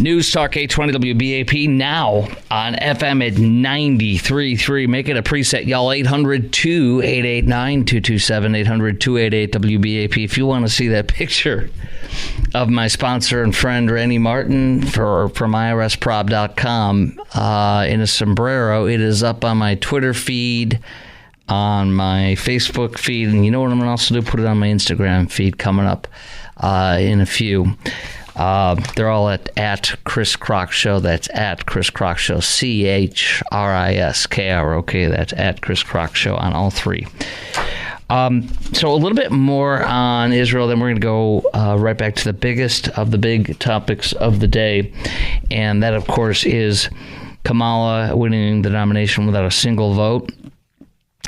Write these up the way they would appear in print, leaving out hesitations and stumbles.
News Talk 820 WBAP now on FM at 93.3. Make it a preset, y'all. 800-2889-227, 800-288-WBAP. If you want to see that picture of my sponsor and friend, Randy Martin, from IRSprob.com in a sombrero, it is up on my Twitter feed, on my Facebook feed, and you know what I'm going to also do? Put it on my Instagram feed coming up in a few. They're all at Chris Crock Show. That's at Chris Crock Show. CHRISKROK. That's at Chris Crock Show on all three. So a little bit more on Israel, then we're going to go right back to the biggest of the big topics of the day. And that, of course, is Kamala winning the nomination without a single vote.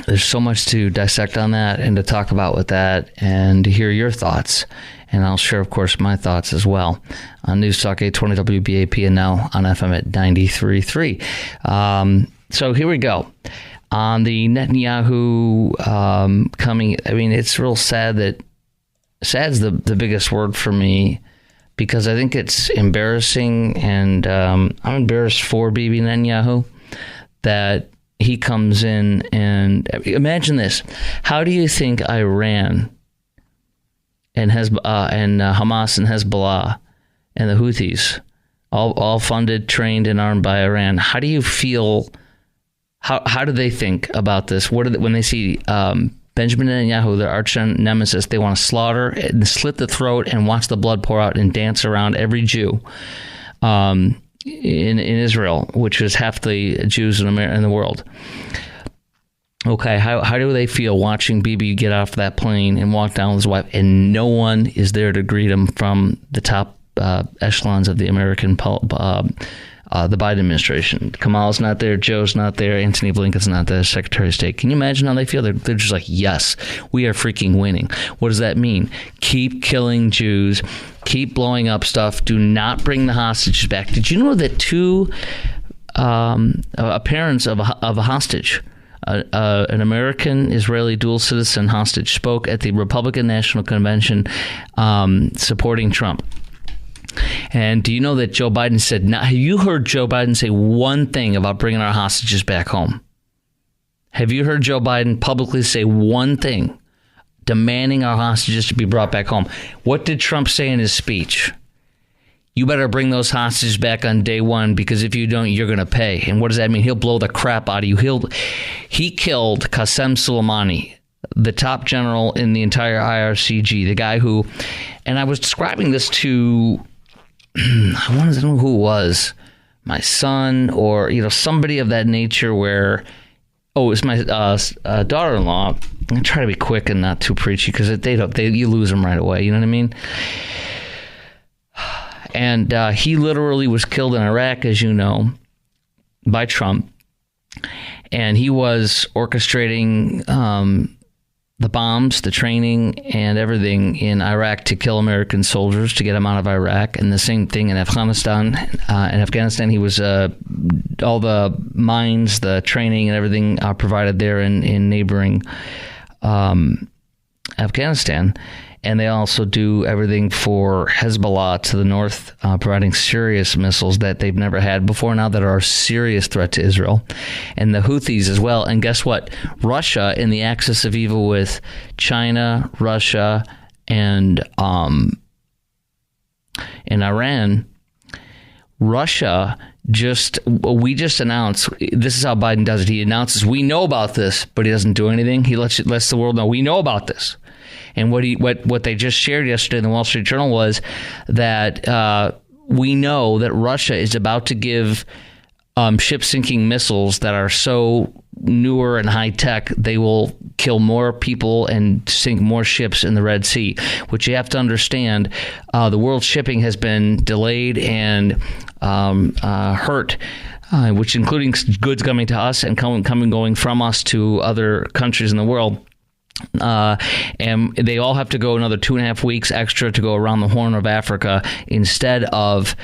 There's so much to dissect on that and to talk about with that and to hear your thoughts. And I'll share, of course, my thoughts as well on News Talk 820 WBAP and now on FM at 93.3. So here we go. On the Netanyahu coming, I mean, it's real sad that sad's the biggest word for me, because I think it's embarrassing, and I'm embarrassed for Bibi Netanyahu that he comes in and imagine this. How do you think Iran and Hamas and Hezbollah and the Houthis, all funded, trained, and armed by Iran, how do you feel? How do they think about this? When they see Benjamin Netanyahu, their arch nemesis, they want to slaughter and slit the throat and watch the blood pour out and dance around every Jew in Israel, which is half the Jews in the world. Okay, how do they feel watching Bibi get off that plane and walk down with his wife, and no one is there to greet him from the top echelons of the American the Biden administration? Kamala's not there, Joe's not there, Antony Blinken's not there, Secretary of State. Can you imagine how they feel? They're just like, yes, we are freaking winning. What does that mean? Keep killing Jews, keep blowing up stuff, do not bring the hostages back. Did you know that two parents of a hostage, an American-Israeli dual citizen hostage, spoke at the Republican National Convention supporting Trump? And do you know that Joe Biden said, have you heard Joe Biden say one thing about bringing our hostages back home? Have you heard Joe Biden publicly say one thing demanding our hostages to be brought back home? What did Trump say in his speech? You better bring those hostages back on day one, because if you don't, you're going to pay. And what does that mean? He'll blow the crap out of you. He killed Qasem Soleimani, the top general in the entire IRCG, the guy who, and I was describing this to, I wanted to know who it was, my son or somebody of that nature, where, it's my daughter-in-law. I'm gonna try to be quick and not too preachy, because you lose them right away. You know what I mean? And he literally was killed in Iraq, as you know, by Trump, and he was orchestrating the bombs, the training, and everything in Iraq to kill American soldiers, to get them out of Iraq. And the same thing in Afghanistan. He was all the mines, the training, and everything provided there in neighboring Afghanistan. And they also do everything for Hezbollah to the north, providing serious missiles that they've never had before now, that are a serious threat to Israel. And the Houthis as well. And guess what? Russia, in the axis of evil with China, Russia, and Iran, we just announced, this is how Biden does it. He announces, we know about this, but he doesn't do anything. He lets the world know, we know about this. And what they just shared yesterday in the Wall Street Journal was that we know that Russia is about to give ship-sinking missiles that are so newer and high-tech, they will kill more people and sink more ships in the Red Sea, which you have to understand. The world shipping has been delayed and hurt, which including goods coming to us and going from us to other countries in the world. And they all have to go another 2.5 weeks extra to go around the Horn of Africa instead of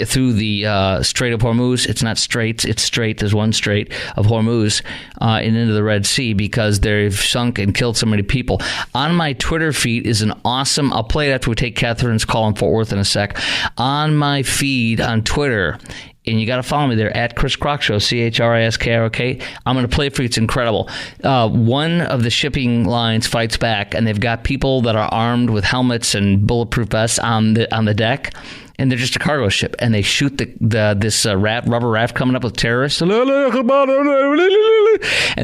through the Strait of Hormuz. It's not straits, it's strait. There's one strait of Hormuz and into the Red Sea because they've sunk and killed so many people. On my Twitter feed is an awesome, I'll play it after we take Catherine's call in Fort Worth in a sec. On my feed on Twitter, and you got to follow me there at Chris Crock Show, ChrisKrock. I'm going to play it for you. It's incredible. One of the shipping lines fights back, and they've got people that are armed with helmets and bulletproof vests on the deck, and they're just a cargo ship. And they shoot this rubber raft coming up with terrorists, and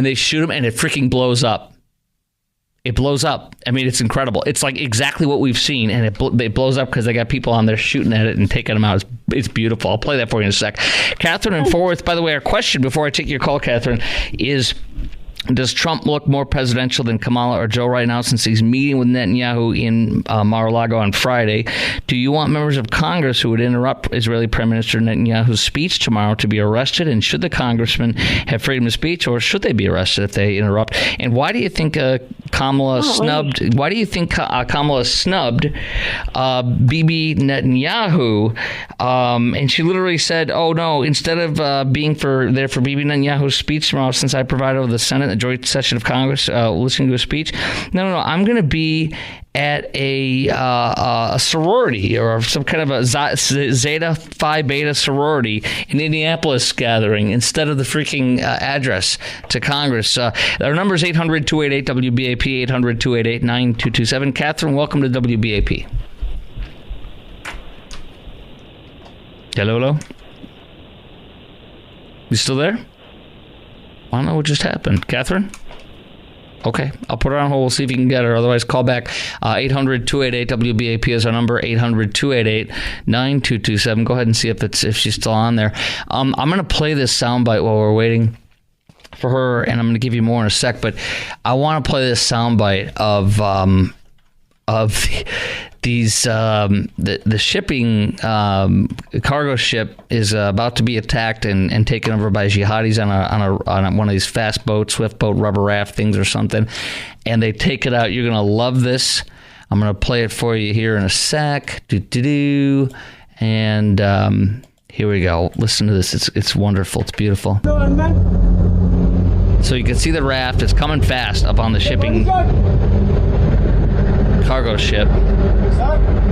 they shoot them, and it freaking blows up. It blows up. I mean, it's incredible. It's like exactly what we've seen, and it blows up because they got people on there shooting at it and taking them out. It's beautiful. I'll play that for you in a sec. Catherine in Fort Worth, by the way, our question before I take your call, Catherine, is... Does Trump look more presidential than Kamala or Joe right now since he's meeting with Netanyahu in Mar-a-Lago on Friday? Do you want members of Congress who would interrupt Israeli Prime Minister Netanyahu's speech tomorrow to be arrested? And should the congressman have freedom of speech, or should they be arrested if they interrupt? And why do you think Kamala snubbed? Why do you think Kamala snubbed Bibi Netanyahu? And she literally said, "Oh no! Instead of being there for Bibi Netanyahu's speech tomorrow, since I presided over the Senate." Joint session of Congress, listening to a speech. No. I'm going to be at a sorority or some kind of a Zeta Phi Beta sorority in Indianapolis gathering instead of the freaking address to Congress. Our number is 800-288-WBAP, 800-288-9227. Catherine, welcome to WBAP. Hello? You still there? I don't know what just happened. Catherine? Okay, I'll put her on hold. We'll see if you can get her. Otherwise, call back. 800-288-WBAP is our number. 800-288-9227. Go ahead and see if she's still on there. I'm going to play this soundbite while we're waiting for her, and I'm going to give you more in a sec. But I want to play this soundbite of these the shipping cargo ship is about to be attacked and taken over by jihadis on one of these fast boats, swift boat, rubber raft things or something, and they take it out. You're gonna love this. I'm gonna play it for you here in a sec. And here we go. Listen to this. It's wonderful. It's beautiful. So you can see the raft. It's coming fast up on the shipping cargo ship.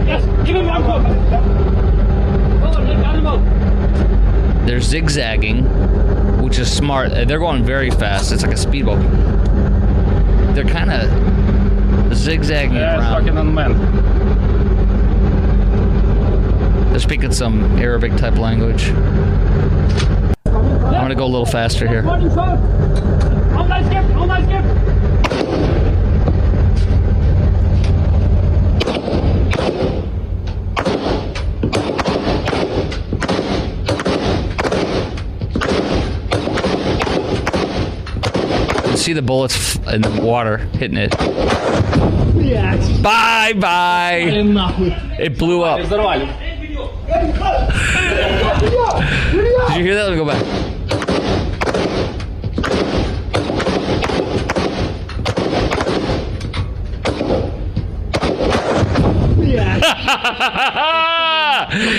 Yes, give him one. They're zigzagging, which is smart. They're going very fast. It's like a speedboat. They're kind of zigzagging around. They're speaking some Arabic type language. I'm going to go a little faster here. See the bullets in the water hitting it. Bye. It blew up. Did you hear that? Let me go back.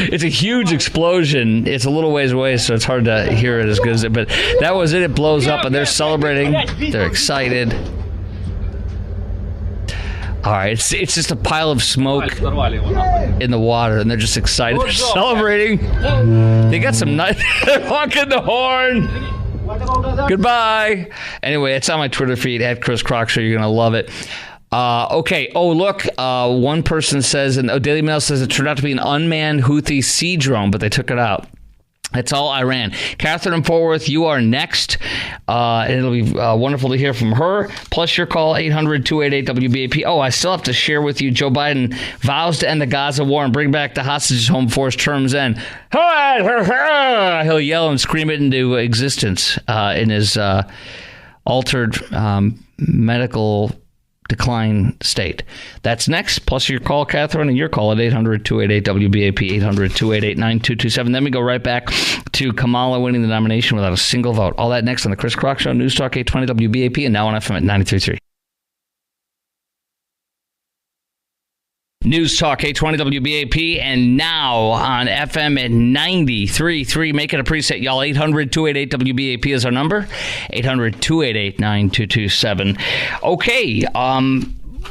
It's a huge explosion. It's a little ways away, so it's hard to hear it as good as it. But that was it. It blows up, and they're celebrating. They're excited. All right, it's just a pile of smoke in the water, and they're just excited. They're celebrating. They got some nice. They're honking the horn. Goodbye. Anyway, it's on my Twitter feed at Chris Crock Show. You're gonna love it. Okay. Oh, look. One person says, and Daily Mail says it turned out to be an unmanned Houthi sea drone, but they took it out. That's all Iran. Catherine in Fort Worth, you are next. And it'll be wonderful to hear from her. Plus your call, 800-288-WBAP. Oh, I still have to share with you, Joe Biden vows to end the Gaza war and bring back the hostages home before his term's end. He'll yell and scream it into existence in his altered medical decline state. That's next. Plus your call, Catherine, and your call at 800-288-WBAP, 800-288-9227. Then we go right back to Kamala winning the nomination without a single vote. All that next on the Chris Crock Show, News Talk 820 WBAP, and now on FM at 93.3. News Talk 820 WBAP, and now on FM at 93.3. Make it a preset, y'all. 800-288-WBAP is our number. 800-288-9227. Okay,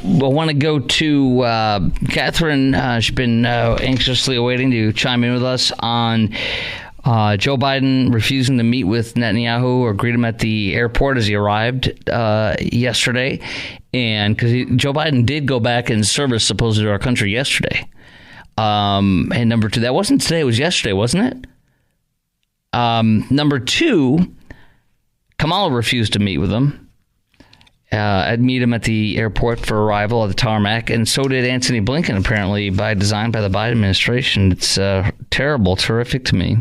we'll want to go to Catherine. She's been anxiously awaiting to chime in with us on Joe Biden refusing to meet with Netanyahu or greet him at the airport as he arrived yesterday. And because Joe Biden did go back in service, supposedly, to our country yesterday. And number two, that wasn't today, it was yesterday, wasn't it? Number two, Kamala refused to meet with him. I'd meet him at the airport for arrival at the tarmac, and so did Antony Blinken, apparently by design by the Biden administration. It's terrible, terrific to me.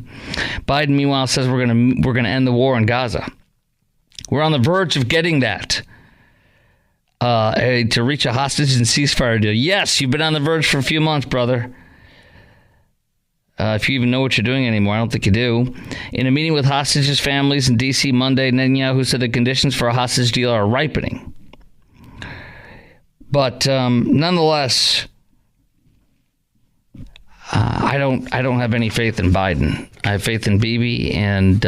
Biden, meanwhile, says we're gonna end the war in Gaza. We're on the verge of getting that. To reach a hostage and ceasefire deal. Yes, you've been on the verge for a few months, brother. If you even know what you're doing anymore, I don't think you do. In a meeting with hostages' families in D.C. Monday, Netanyahu said the conditions for a hostage deal are ripening. But nonetheless, I don't have any faith in Biden. I have faith in Bibi and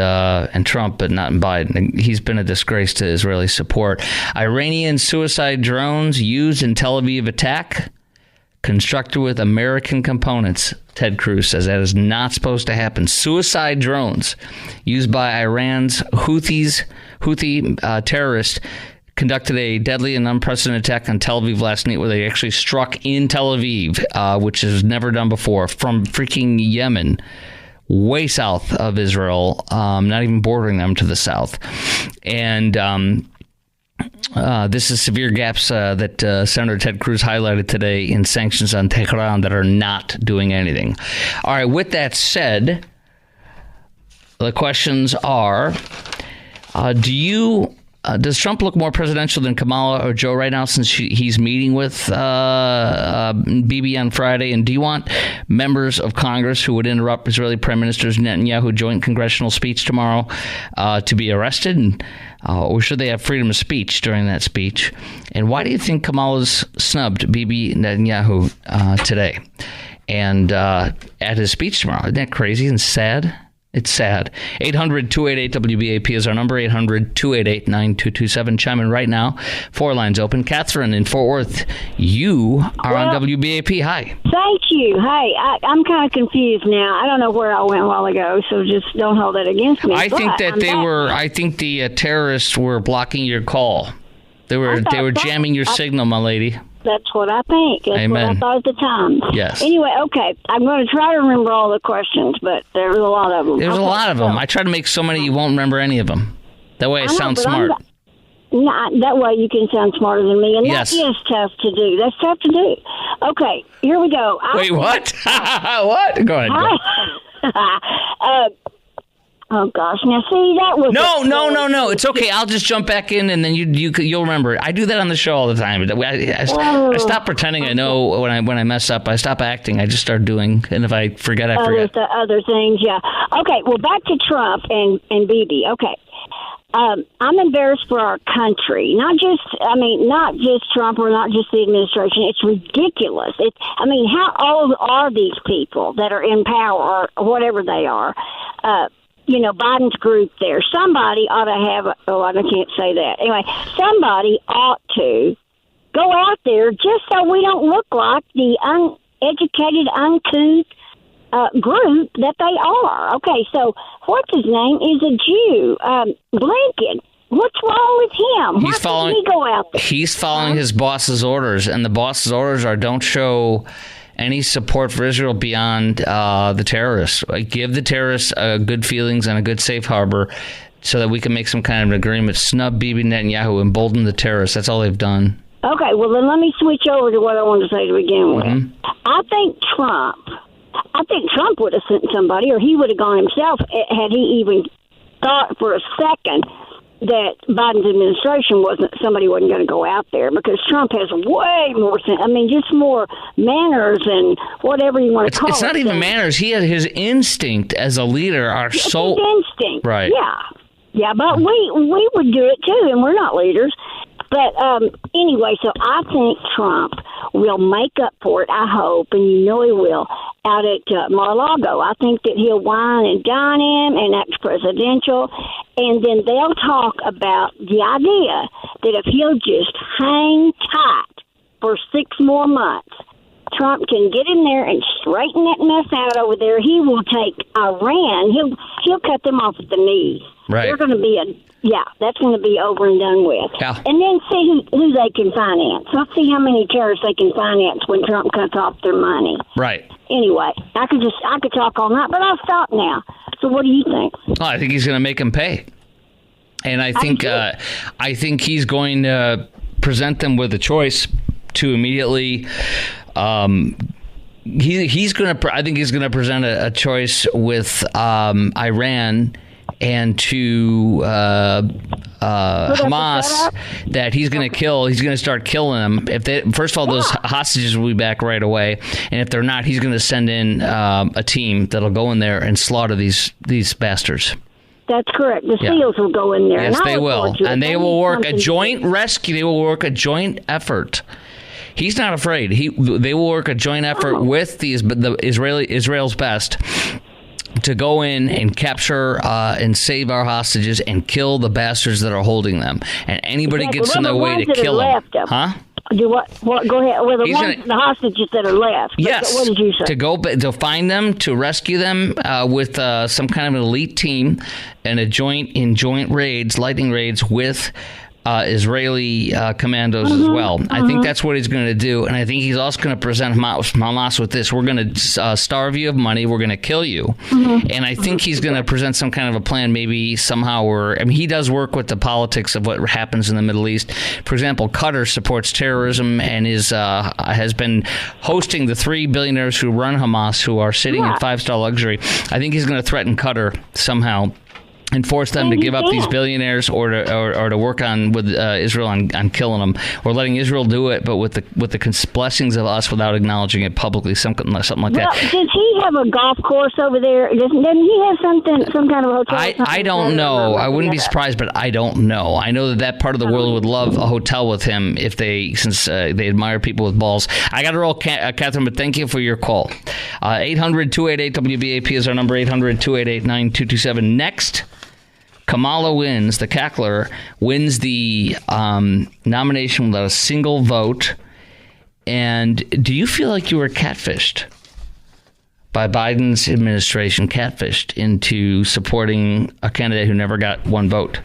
Trump, but not in Biden. He's been a disgrace to Israeli support. Iranian suicide drones used in Tel Aviv attack, constructed with American components. Ted Cruz says that is not supposed to happen. Suicide drones used by Iran's Houthi terrorists conducted a deadly and unprecedented attack on Tel Aviv last night, where they actually struck in Tel Aviv, which is never done before, from freaking Yemen, way south of Israel, not even bordering them to the south. And this is severe gaps that Senator Ted Cruz highlighted today in sanctions on Tehran that are not doing anything. All right, with that said, the questions are, does Trump look more presidential than Kamala or Joe right now, since he's meeting with Bibi on Friday? And do you want members of Congress who would interrupt Israeli Prime Minister Netanyahu's joint congressional speech tomorrow to be arrested? Or should they have freedom of speech during that speech? And why do you think Kamala's snubbed Bibi Netanyahu today and at his speech tomorrow? Isn't that crazy and sad? It's sad. 800-288-WBAP is our number, 800-288-9227. Chime in right now. 4 lines open. Catherine in Fort Worth, you are on WBAP. Hi. Thank you. Hey, I'm kind of confused now. I don't know where I went a while ago, so just don't hold that against me. I think that I think the terrorists were blocking your call. They were jamming your signal, my lady. That's what I think. That's Amen. What I thought at the time. Yes. Anyway, okay. I'm going to try to remember all the questions, but there's a lot of them. There's a lot of them. I try to make so many you won't remember any of them. That way I sound smart. That way you can sound smarter than me, and yes. That is tough to do. That's tough to do. Okay, here we go. Wait, what? What? Go ahead. Oh gosh! Now see, that was no. It's okay. I'll just jump back in, and then you'll remember it. I do that on the show all the time. I stop pretending I know when I mess up. I stop acting. I just start doing, and if I forget, I forget. The other things, yeah. Okay, well, back to Trump and Bibi. Okay, I'm embarrassed for our country. Not just Trump or not just the administration. It's ridiculous. How old are these people that are in power or whatever they are? Biden's group there. Somebody ought to have, I can't say that. Anyway, somebody ought to go out there just so we don't look like the uneducated, uncouth group that they are. Okay, so what's his name is a Jew. Blinken. What's wrong with him? Why can't he go out there? He's following his boss's orders, and the boss's orders are don't show any support for Israel beyond the terrorists. Give the terrorists good feelings and a good safe harbor so that we can make some kind of an agreement. Snub Bibi Netanyahu, embolden the terrorists. That's all they've done. Okay, well, then let me switch over to what I wanted to say to begin with. Mm-hmm. I think Trump would have sent somebody, or he would have gone himself, had he even thought for a second that Biden's administration wasn't going to go out there, because Trump has way more just more manners and whatever you want to call it. It's not even manners. He had his instinct as a leader his instinct. Right. Yeah, but we would do it too, and we're not leaders. But anyway, so I think Trump will make up for it, I hope, and you know he will, out at Mar-a-Lago. I think that he'll wine and dine him and act presidential, and then they'll talk about the idea that if he'll just hang tight for 6 more months, Trump can get in there and straighten that mess out over there. He will take Iran. He'll cut them off at the knees. Right. They're going to be that's going to be over and done with. Yeah. And then see who they can finance. Let's see how many terrorists they can finance when Trump cuts off their money. Right. Anyway, I could talk all night, but I'll stop now. So what do you think? Oh, I think he's going to make him pay. And I think he's going to present them with a choice to immediately he's going to I think he's going to present a choice with Iran and to Hamas that he's going to kill. He's going to start killing them. If they, first of all, those hostages will be back right away, and if they're not, he's going to send in a team that'll go in there and slaughter these bastards. That's correct. The SEALs will go in there. Yes, they will, and they will work a joint rescue. They will work a joint effort. He's not afraid. They will work a joint effort with the Israel's best to go in and capture and save our hostages and kill the bastards that are holding them. And anybody gets in their way to kill them. Huh? Do what? Go ahead. Well, the hostages that are left. Yes. What did you say? To find them, to rescue them with some kind of an elite team and joint raids, lightning raids with Israeli commandos as well. I think that's what he's going to do, and I think he's also going to present Hamas with this. We're going to starve you of money. We're going to kill you. And I think he's going to present some kind of a plan, maybe somehow where, I mean, he does work with the politics of what happens in the Middle East. For example, Qatar supports terrorism and has been hosting the 3 billionaires who run Hamas, who are sitting in 5-star luxury. I think he's going to threaten Qatar somehow and force them to give up these billionaires or to work on with Israel on killing them, or letting Israel do it, but with the blessings of us without acknowledging it publicly, something like that. Does he have a golf course over there? Doesn't he have some kind of hotel? I don't know. I wouldn't be surprised, but I don't know. I know that part of the world would love a hotel with him since they admire people with balls. I got to roll, Catherine, but thank you for your call. 800-288-WBAP is our number, 800-288-9227. Next, Kamala wins, the cackler, wins the nomination without a single vote. And do you feel like you were catfished by Biden's administration, catfished into supporting a candidate who never got one vote?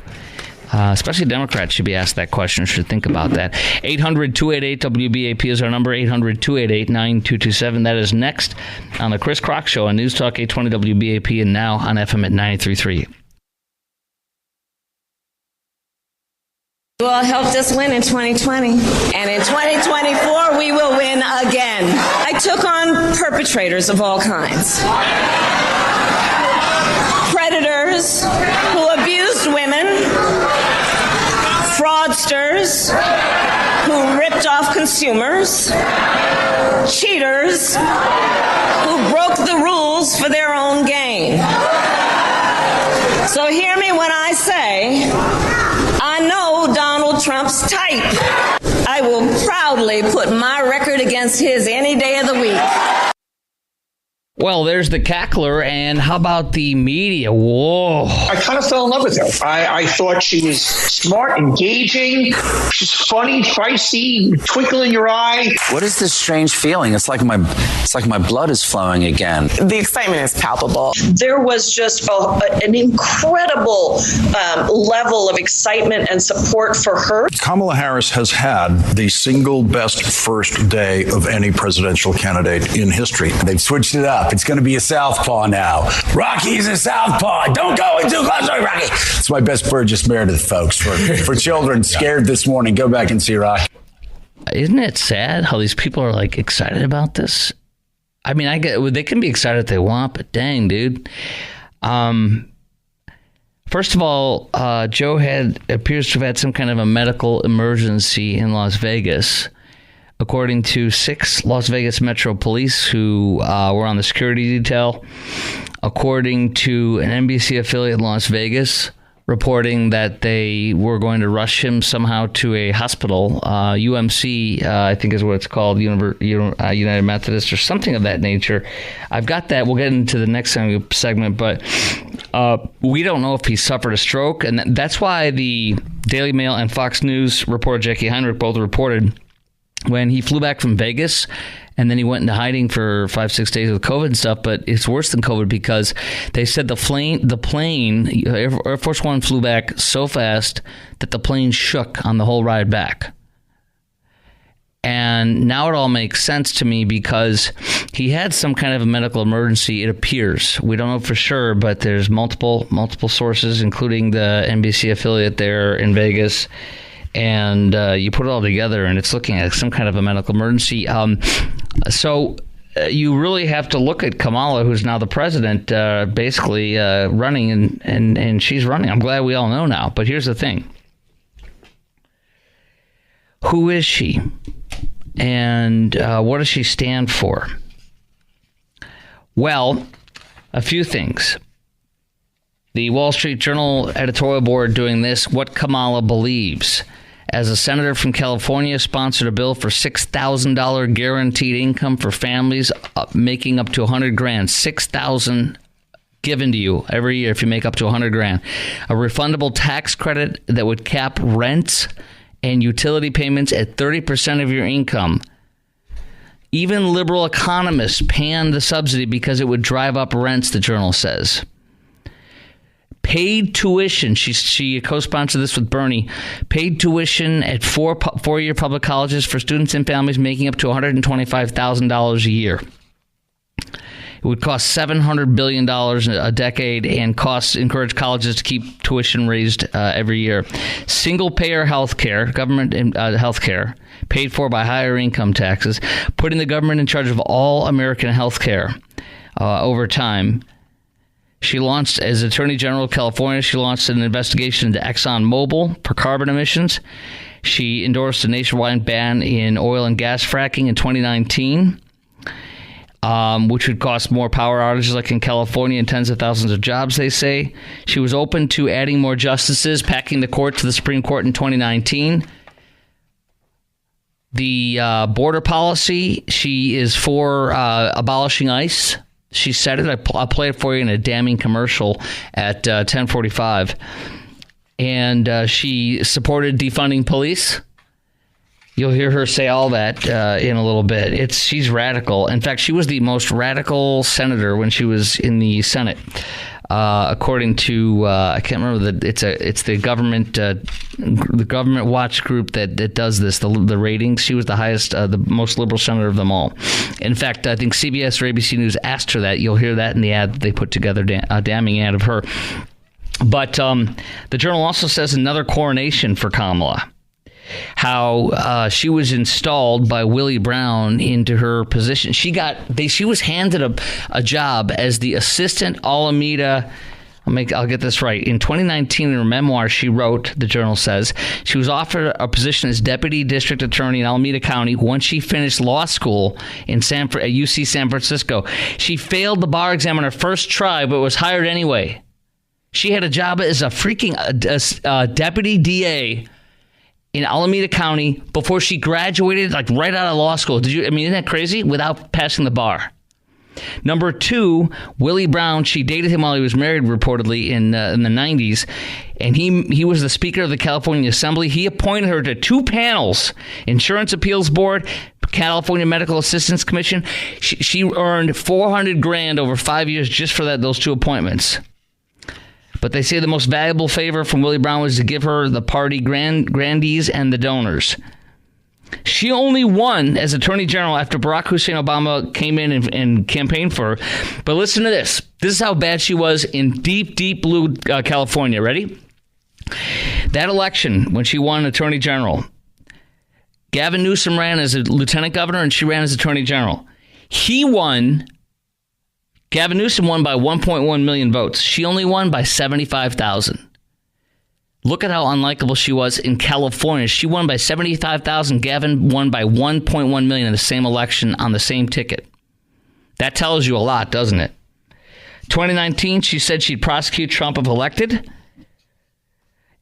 Especially Democrats should be asked that question, should think about that. 800-288-WBAP is our number, 800-288-9227. That is next on the Chris Crock Show on News Talk 820 WBAP and now on FM at 93.3. You all helped us win in 2020, and in 2024 we will win again. I took on perpetrators of all kinds. Predators who abused women, fraudsters who ripped off consumers, cheaters who broke the rules for their own gain. So hear me when I say, I know Donald Trump's type. I will proudly put my record against his any day of the week. Well, there's the cackler, and how about the media? Whoa. I kind of fell in love with her. I thought she was smart, engaging, she's funny, feisty, twinkle in your eye. What is this strange feeling? It's like my blood is flowing again. The excitement is palpable. There was just an incredible level of excitement and support for her. Kamala Harris has had the single best first day of any presidential candidate in history. They've switched it up. It's going to be a southpaw now. Rocky's a southpaw. Don't go in too close to Rocky. It's my best Burgess Meredith, folks. For children scared this morning, go back and see Rocky. Isn't it sad how these people are like excited about this? I mean, they can be excited if they want, but dang, dude. First of all, Joe appears to have had some kind of a medical emergency in Las Vegas. According to 6 Las Vegas Metro Police who were on the security detail. According to an NBC affiliate in Las Vegas, reporting that they were going to rush him somehow to a hospital, UMC, I think is what it's called, United Methodist or something of that nature. I've got that. We'll get into the next segment, but we don't know if he suffered a stroke, and that's why the Daily Mail and Fox News reporter Jackie Heinrich both reported when he flew back from Vegas, and then he went into hiding for 5-6 days with COVID and stuff. But it's worse than COVID because they said the plane, Air Force One flew back so fast that the plane shook on the whole ride back. And now it all makes sense to me because he had some kind of a medical emergency, it appears. We don't know for sure, but there's multiple sources, including the NBC affiliate there in Vegas. And you put it all together, and it's looking at some kind of a medical emergency. So you really have to look at Kamala, who's now the president, basically running, and she's running. I'm glad we all know now. But here's the thing. Who is she? And what does she stand for? Well, a few things. The Wall Street Journal editorial board doing this, what Kamala believes. As a senator from California, sponsored a bill for $6,000 guaranteed income for families making up to $100,000. $6,000 given to you every year if you make up to $100,000. A refundable tax credit that would cap rents and utility payments at 30% of your income. Even liberal economists panned the subsidy because it would drive up rents, the Journal says. Paid tuition. She co-sponsored this with Bernie. Paid tuition at four-year public colleges for students and families making up to $125,000 a year. It would cost $700 billion a decade and encourage colleges to keep tuition raised every year. Single-payer health care, government health care, paid for by higher income taxes, putting the government in charge of all American health care over time. She launched, as Attorney General of California, she launched an investigation into ExxonMobil for carbon emissions. She endorsed a nationwide ban in oil and gas fracking in 2019, which would cost more power outages like in California and tens of thousands of jobs, they say. She was open to adding more justices, packing the court to the Supreme Court in 2019. The border policy, she is for abolishing ICE. She said it. I'll play it for you in a damning commercial at 10:45. And she supported defunding police. You'll hear her say all that in a little bit. She's radical. In fact, she was the most radical senator when she was in the Senate, according to I can't remember it's the government watch group that does this, the ratings. She was the highest, the most liberal senator of them all. In fact, I think CBS or ABC News asked her that. You'll hear that in the ad that they put together, a damning ad of her. But the Journal also says another coronation for Kamala. How she was installed by Willie Brown into her position. She was handed a job as the assistant Alameda. I'll get this right. In 2019, in her memoir, she wrote, the Journal says, she was offered a position as deputy district attorney in Alameda County once she finished law school at UC San Francisco. She failed the bar exam on her first try, but was hired anyway. She had a job as a freaking deputy DA in Alameda County before she graduated, like right out of law school. Isn't that crazy? Without passing the bar. Number two, Willie Brown, she dated him while he was married, reportedly, in the 90s. And he was the Speaker of the California Assembly. He appointed her to two panels, Insurance Appeals Board, California Medical Assistance Commission. She earned $400,000 over 5 years just for those two appointments. But they say the most valuable favor from Willie Brown was to give her the party grandees and the donors. She only won as Attorney General after Barack Hussein Obama came in and campaigned for her. But listen to this. This is how bad she was in deep, deep blue California. Ready? That election, when she won Attorney General, Gavin Newsom ran as a lieutenant governor and she ran as Attorney General. Gavin Newsom won by 1.1 million votes. She only won by 75,000. Look at how unlikable she was in California. She won by 75,000. Gavin won by 1.1 million in the same election on the same ticket. That tells you a lot, doesn't it? 2019, she said she'd prosecute Trump if elected.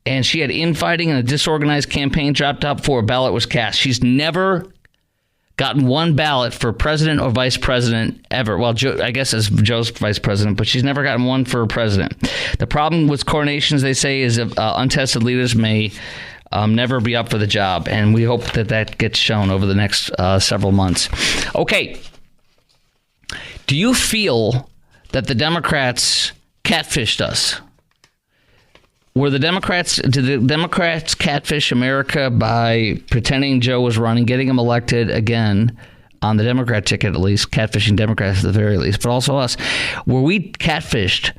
And she had infighting and a disorganized campaign dropped out before a ballot was cast. She's never gotten one ballot for president or vice president ever. Well, I guess as Joe's vice president, but she's never gotten one for president. The problem with coronations, they say, is untested leaders may never be up for the job. And we hope that gets shown over the next several months. Okay. Do you feel that the Democrats catfished us? Did the Democrats catfish America by pretending Joe was running, getting him elected again on the Democrat ticket, at least, catfishing Democrats at the very least, but also us? Were we catfished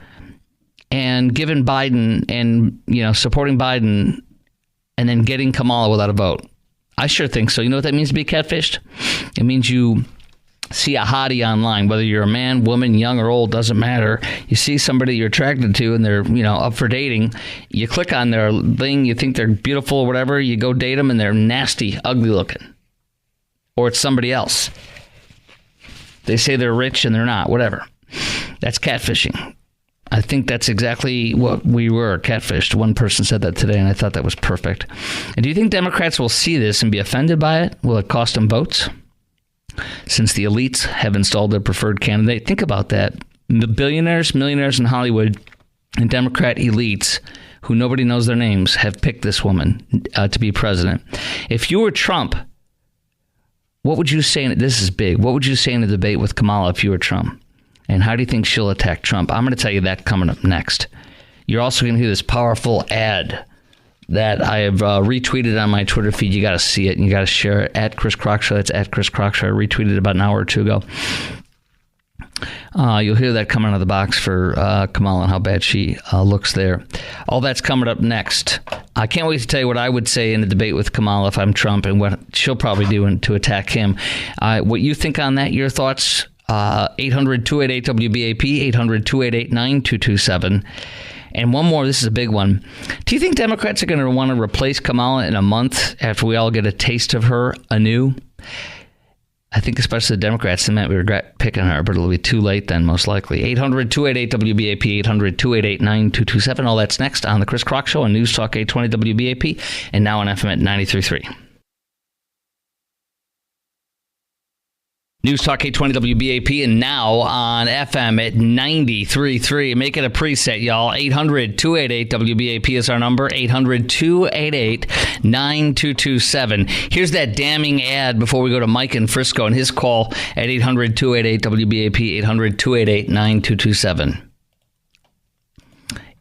and given Biden and, supporting Biden and then getting Kamala without a vote? I sure think so. You know what that means to be catfished? It means you see a hottie online, whether you're a man, woman, young or old, doesn't matter. You see somebody you're attracted to and they're, up for dating. You click on their thing, you think they're beautiful or whatever. You go date them and they're nasty, ugly looking. Or it's somebody else. They say they're rich and they're not, whatever. That's catfishing. I think that's exactly what we were, catfished. One person said that today and I thought that was perfect. And do you think Democrats will see this and be offended by it? Will it cost them votes? Since the elites have installed their preferred candidate. Think about that. The billionaires, millionaires in Hollywood and Democrat elites who nobody knows their names have picked this woman to be president. If you were Trump, what would you say? This is big. What would you say in a debate with Kamala if you were Trump? And how do you think she'll attack Trump? I'm going to tell you that coming up next. You're also going to hear this powerful ad that I have retweeted on my Twitter feed. You got to see it and you got to share it at Chris Crock Show. That's at Chris Crock Show. I retweeted it about an hour or two ago. You'll hear that coming out of the box for Kamala and how bad she looks there. All that's coming up next. I can't wait to tell you what I would say in a debate with Kamala if I'm Trump and what she'll probably do to attack him. What you think on that, your thoughts, 800-288-WBAP, 800-288-9227. And one more, this is a big one. Do you think Democrats are going to want to replace Kamala in a month after we all get a taste of her anew? I think especially the Democrats, they might regret picking her, but it'll be too late then, most likely. 800-288-WBAP, 800-288-9227. All that's next on The Chris Crock Show on News Talk 820 WBAP and now on FM at 93.3. News Talk 820 WBAP and now on FM at 93.3. Make it a preset, y'all. 800-288-WBAP is our number. 800-288-9227. Here's that damning ad before we go to Mike in Frisco and his call at 800-288-WBAP, 800-288-9227.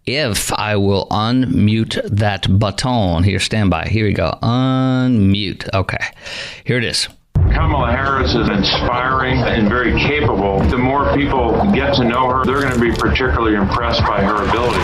If I will unmute that button. Here, stand by. Here we go. Unmute. Okay. Here it is. Kamala Harris is inspiring and very capable. The more people get to know her, they're going to be particularly impressed by her ability.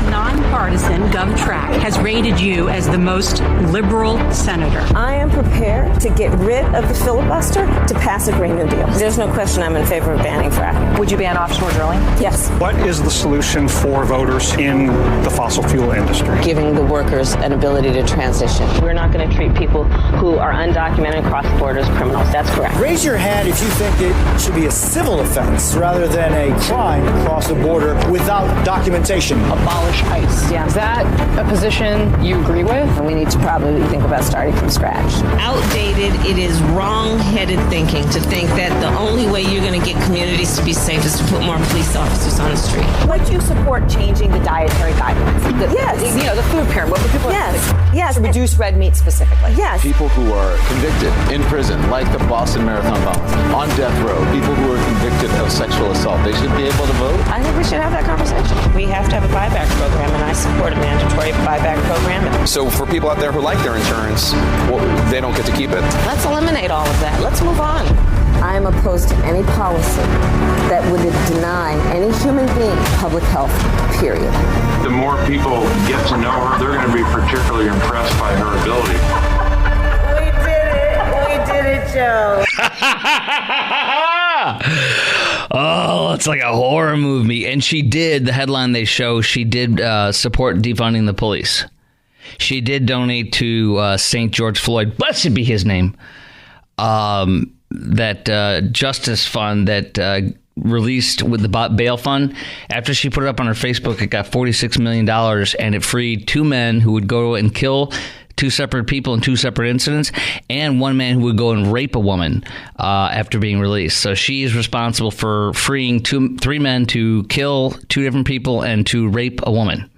Nonpartisan GovTrack has rated you as the most liberal senator. I am prepared to get rid of the filibuster to pass a Green New Deal. There's no question I'm in favor of banning fracking. Would you ban offshore drilling? Yes. What is the solution for voters in the fossil fuel industry? Giving the workers an ability to transition. We're not going to treat people who are undocumented across the border as criminals. That's correct. Raise your hand if you think it should be a civil offense rather than a crime to cross the border without documentation. Abolish ICE. Yeah. Is that a position you agree with? And we need to probably think about starting from scratch. Outdated, it is wrong-headed thinking to think that the only way you're going to get communities to be safe is to put more police officers on the street. Would you support changing the dietary guidelines? Yes. The food pyramid. What would people Yes. To reduce red meat specifically? Yes. People who are convicted in prison, like the Boston Marathon bombers, on death row, people who are convicted of sexual assault, they should be able to vote? I think we should have that conversation. We have to have a buyback program, and I support a mandatory buyback program. So for people out there who like their insurance, they don't get to keep it. Let's eliminate all of that. Let's move on. I am opposed to any policy that would deny any human being public health, period. The more people get to know her, they're going to be particularly impressed by her ability. Joe. Oh, it's like a horror movie. And she did, the headline they show, she did support defunding the police. She did donate to St. George Floyd, blessed be his name, that justice fund that released with the bail fund. After she put it up on her Facebook, it got $46 million, and it freed 2 men who would go and kill 2 separate people in 2 separate incidents, and 1 man who would go and rape a woman after being released. So she is responsible for freeing 3 men to kill 2 different people and to rape a woman.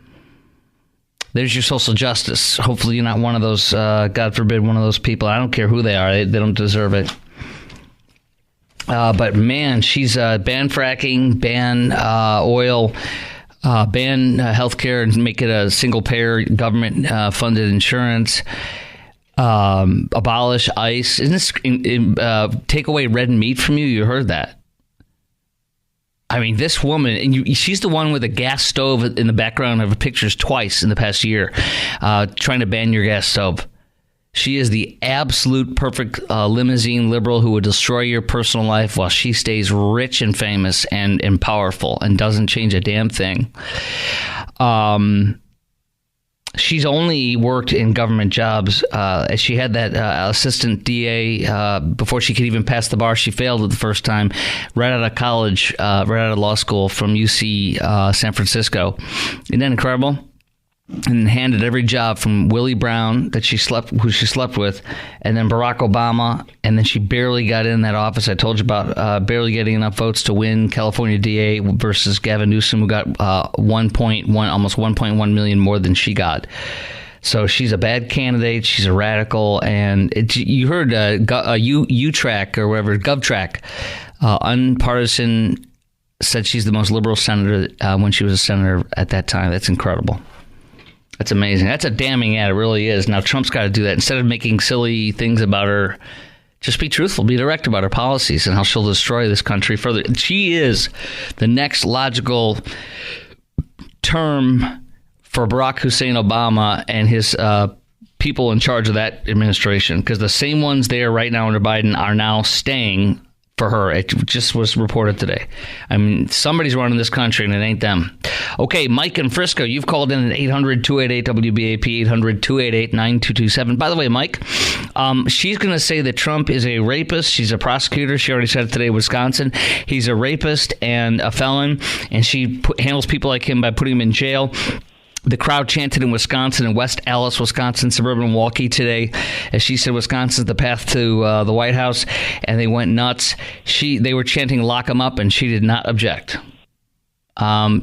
There's your social justice. Hopefully you're not one of those, God forbid, one of those people. I don't care who they are. They don't deserve it. But man, she's ban fracking, ban oil, ban healthcare and make it a single payer government funded insurance. Abolish ICE. Isn't this take away red meat from you? You heard that. I mean, this woman, and she's the one with a gas stove in the background of her pictures twice in the past year, trying to ban your gas stove. She is the absolute perfect limousine liberal who would destroy your personal life while she stays rich and famous and powerful and doesn't change a damn thing. She's only worked in government jobs. She had that assistant DA before she could even pass the bar. She failed it the first time, right out of college, right out of law school from UC San Francisco. Isn't that incredible? And handed every job from Willie Brown who she slept with, and then Barack Obama, and then she barely got in that office. I told you about barely getting enough votes to win California DA versus Gavin Newsom, who got almost 1.1 million more than she got. So she's a bad candidate. She's a radical, and you heard U-Track or whatever, GovTrack, unpartisan, said she's the most liberal senator when she was a senator at that time. That's incredible. That's amazing. That's a damning ad. It really is. Now, Trump's got to do that. Instead of making silly things about her, just be truthful, be direct about her policies and how she'll destroy this country further. She is the next logical term for Barack Hussein Obama and his people in charge of that administration, because the same ones there right now under Biden are now staying for her. It just was reported today. I mean, somebody's running this country, and it ain't them. Okay, Mike in Frisco, you've called in at 800-288-WBAP, 800-288-9227. By the way, Mike, she's going to say that Trump is a rapist. She's a prosecutor. She already said it today in Wisconsin. He's a rapist and a felon, and she handles people like him by putting him in jail. The crowd chanted in Wisconsin, in West Allis, Wisconsin, suburban Milwaukee today. As she said, Wisconsin's the path to the White House, and they went nuts. They were chanting, "Lock him up," and she did not object.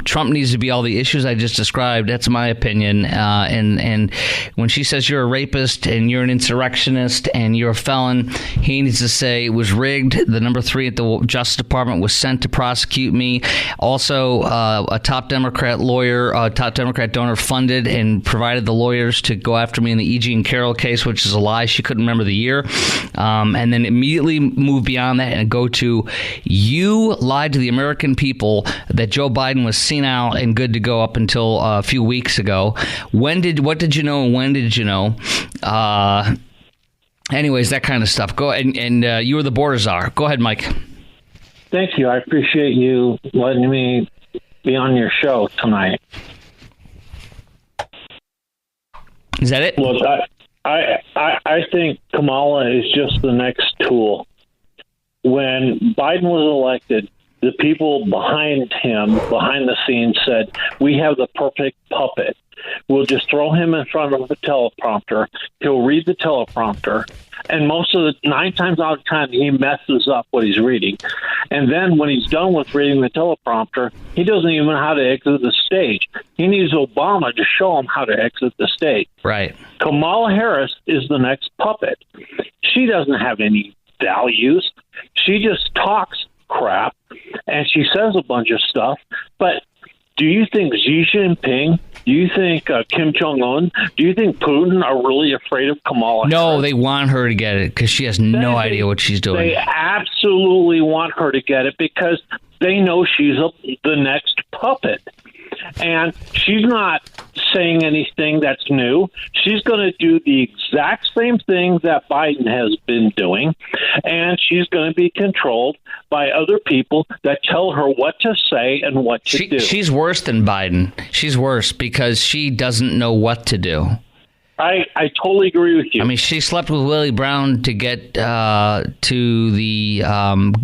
Trump needs to be all the issues I just described. That's my opinion. And when she says you're a rapist and you're an insurrectionist and you're a felon, he needs to say it was rigged. The number 3 at the Justice Department was sent to prosecute me. Also, a top Democrat lawyer, a top Democrat donor funded and provided the lawyers to go after me in the E.G. and Carroll case, which is a lie. She couldn't remember the year. And then immediately move beyond that and go to, you lied to the American people that Joe Biden was senile and good to go up until a few weeks ago. What did you know and when did you know? Anyways, that kind of stuff. Go ahead, and you were the border czar. Go ahead, Mike. Thank you. I appreciate you letting me be on your show tonight. Is that it? Look, I think Kamala is just the next tool. When Biden was elected, the people behind him, behind the scenes, said, we have the perfect puppet. We'll just throw him in front of a teleprompter. He'll read the teleprompter. And 9 times out of 10, he messes up what he's reading. And then when he's done with reading the teleprompter, he doesn't even know how to exit the stage. He needs Obama to show him how to exit the stage. Right. Kamala Harris is the next puppet. She doesn't have any values. She just talks crap, and she says a bunch of stuff. But do you think Xi Jinping, do you think Kim Jong-un, do you think Putin are really afraid of Kamala No, Harris? They want her to get it because she has no idea what she's doing. They absolutely want her to get it because they know she's the next puppet. And she's not saying anything that's new. She's going to do the exact same thing that Biden has been doing, and she's going to be controlled by other people that tell her what to say and what to do. She's worse than Biden. She's worse because she doesn't know what to do. I totally agree with you. I mean, she slept with Willie Brown to get to the the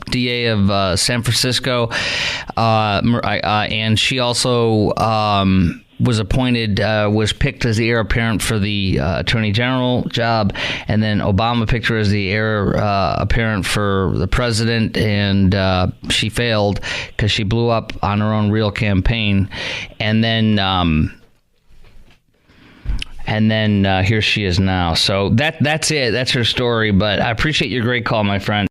DA of San Francisco, and she also was picked as the heir apparent for the attorney general job, and then Obama picked her as the heir apparent for the president, and she failed because she blew up on her own real campaign, and then here she is now. So that's it. That's her story. But I appreciate your great call, my friend.